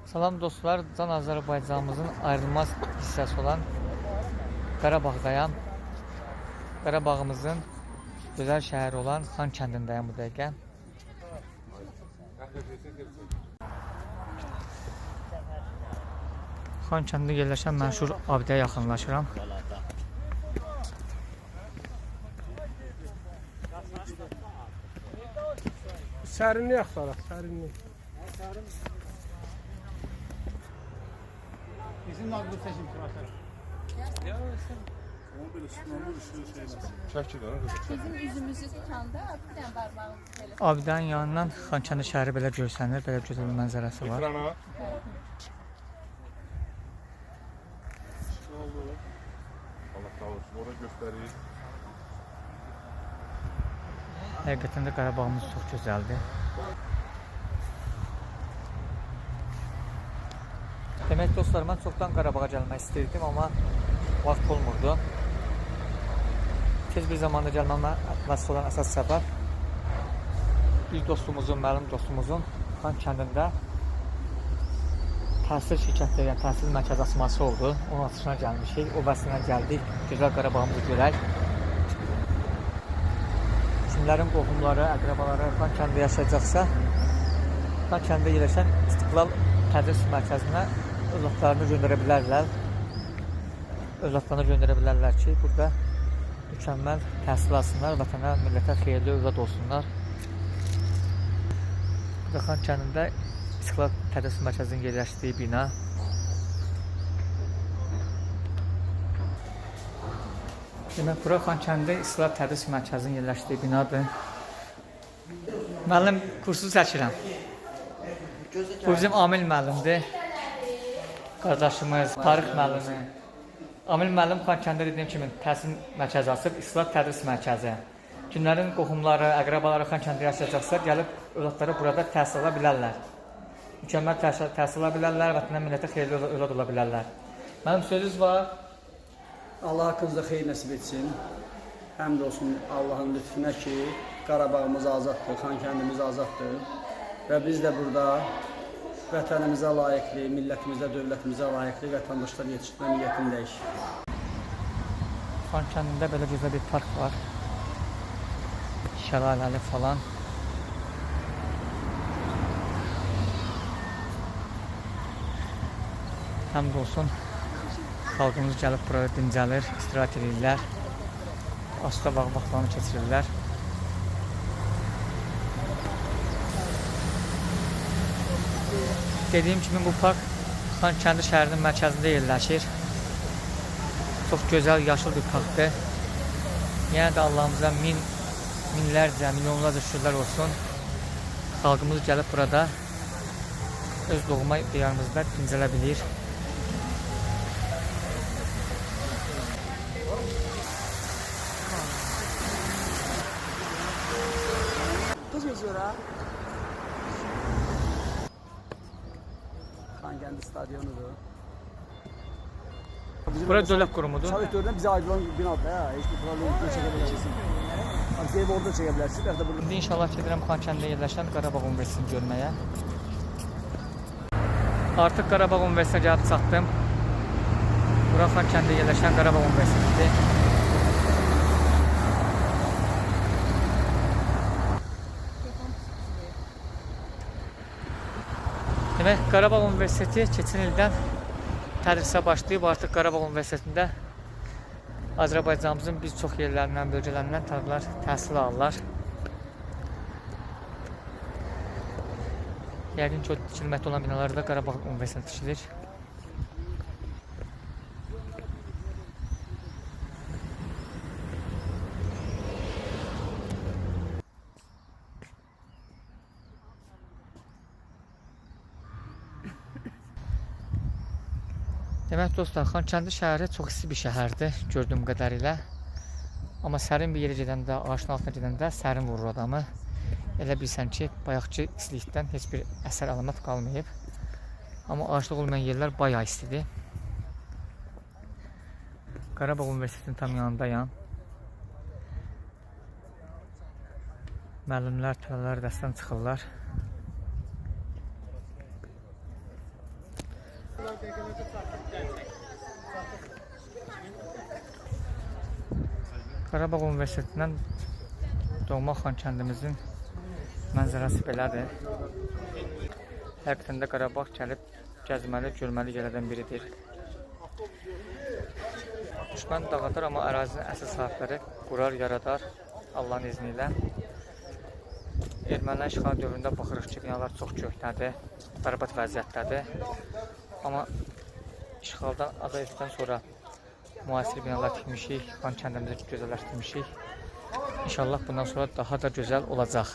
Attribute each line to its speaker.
Speaker 1: Salam dostlar, Can Azərbaycanımızın ayrılmaz hissəsi olan Qarabağdayam. Qarabağımızın gözəl şəhəri olan Xan kəndindəyəm bu dəqiqə. Xan kəndində yerləşən məşhur abidəyə yaxınlaşıram.
Speaker 2: Sərinlik axtaraq, sərinlik.
Speaker 3: Bizim naqlı seçim kırasır.
Speaker 4: Bizim üzümüzü tutanda bir dənə barmağımız belə.
Speaker 1: Abidənin yanından Xan kəndi şəhəri belə görsənir, belə gözəl bir mənzərəsi var. Həqiqətən də Qarabağımız çox gözəldir. Demək dostlar, mən çoxdan Qarabağa gəlmək istəyirdim, amma vaxt olmurdu. Tez bir zamanda gəlməmə nasıl olan əsas səbəb bir dostumuzun, məlum dostumuzun Xan kəndində təhsil şirkətləri, yəni təhsil mərkəzi açması oldu. Onun açışına gəlmişik, o vəsilə gəldik, gözəl Qarabağımızı görək. Kimlərin qohumları, əqrabaları Xan kəndə yaşayacaqsa, Xan kəndə yerləşən İstiqlal Tədris Mərkəzinə övladlarını göndərə bilərlər ki, burada mükəmməl təhsil alsınlar, vətənə, millətə xeyirli övlad olsunlar. Burada Xan kəndində İstiqlal Tədris Mərkəzinin yerləşdiyi bina. Demək, bura Xan kəndində İstiqlal Tədris Mərkəzinin yerləşdiyi binadır. Müəllim kursu çəkirəm. Bu bizim Amil müəllimdir. Qardaşımız, tarix müəllimi. Amil müəllim Xan kəndə dediyim kimi təhsil mərkəzi açıb, İstiqlal Tədris Mərkəzi. Kimlərin qohumları, əqrabaları Xan kəndə yaşayacaqsa, gəlib övladları burada təhsil ala bilərlər. Mükəmməl təhsil ala bilərlər, vətənə, millətə xeyirli övlad ola bilərlər. Mənim sözünüz var.
Speaker 5: Allah haqqınızda xeyir nəsib etsin. Həmd olsun Allahın lütfünə ki, Qarabağımız azaddır, Xan kəndimiz azaddır. Və biz də burada vətənimizə layiqli, millətimizə, dövlətimizə layiqli vətəndaşlar yetişdirmə niyyətindəyik.
Speaker 1: Xan kəndində belə gözəl bir park var. Şəlaləli falan. Həmd olsun, xalqımız gəlib buraya dincəlir, istirahət edirlər. Asıda vaxtlarını keçirirlər. Dediyim kimi bu park Xan kəndi şəhərinin mərkəzində yerləşir. Çox gözəl, yaşıl bir parkdır. Yenə də Allahımıza minlərcə, milyonlarca şükürlər olsun. Xalqımız gəlib burada öz doğma diyarımızda dincələ bilir.
Speaker 5: Xan kəndi stadionudur.
Speaker 1: Bura dövlət qurumudur.
Speaker 5: Sovet dövründə bizə ayrılan binadır ya, heç bir problem yox, çəkə bilərsiniz. Ev orada çəkə bilərsiniz, burada.
Speaker 1: İndi inşallah gedirəm Xan kəndində yerləşən Qarabağ Universitetini görməyə. Artıq Qarabağ Universitetinə gəlib çatdım. Bura Xan kəndində yerləşən Qarabağ Universitetidir. Demək, Qarabağ Universiteti keçən ildən tədrisə başlayıb, artıq Qarabağ Universitetində Azərbaycanımızın bir çox yerlərindən, bölgələrindən tələbələr təhsil alırlar. Yəqin ki, o tikilməkdə olan binalarda Qarabağ Universiteti tikilir. Demək dostlar, Xan kəndi şəhəri çox isti bir şəhərdir, gördüyüm qədərilə. Amma sərin bir yerə gedəndə, ağacın altına gedəndə sərin vurur adamı. Elə bilsən ki, bayaqki istilikdən heç bir əsər əlamət qalmayıb. Amma ağaclıq olmayan yerlər bayağı istidir. Qarabağ Universitetinin tam yanındayam. Müəllimlər, tələbələr dərsdən çıxırlar. Qarabağ Universitetindən doğma Xankəndimizin mənzərəsi belədir. Həqiqətən də Qarabağ gəlib gəzməli, görməli yerlərdən biridir. Düşmən dağıdır, amma ərazinin əsas sahibləri qurar, yaradar Allahın izni ilə. Ermənilər işğal dövründə baxırıq ki, binalar çox köhnədir, bərbad vəziyyətdədir. Amma işğaldan azad etdikdən sonra müasir binalar tikmişik, Xankəndimizi gözəlləşdirmişik. İnşallah bundan sonra daha da gözəl olacaq.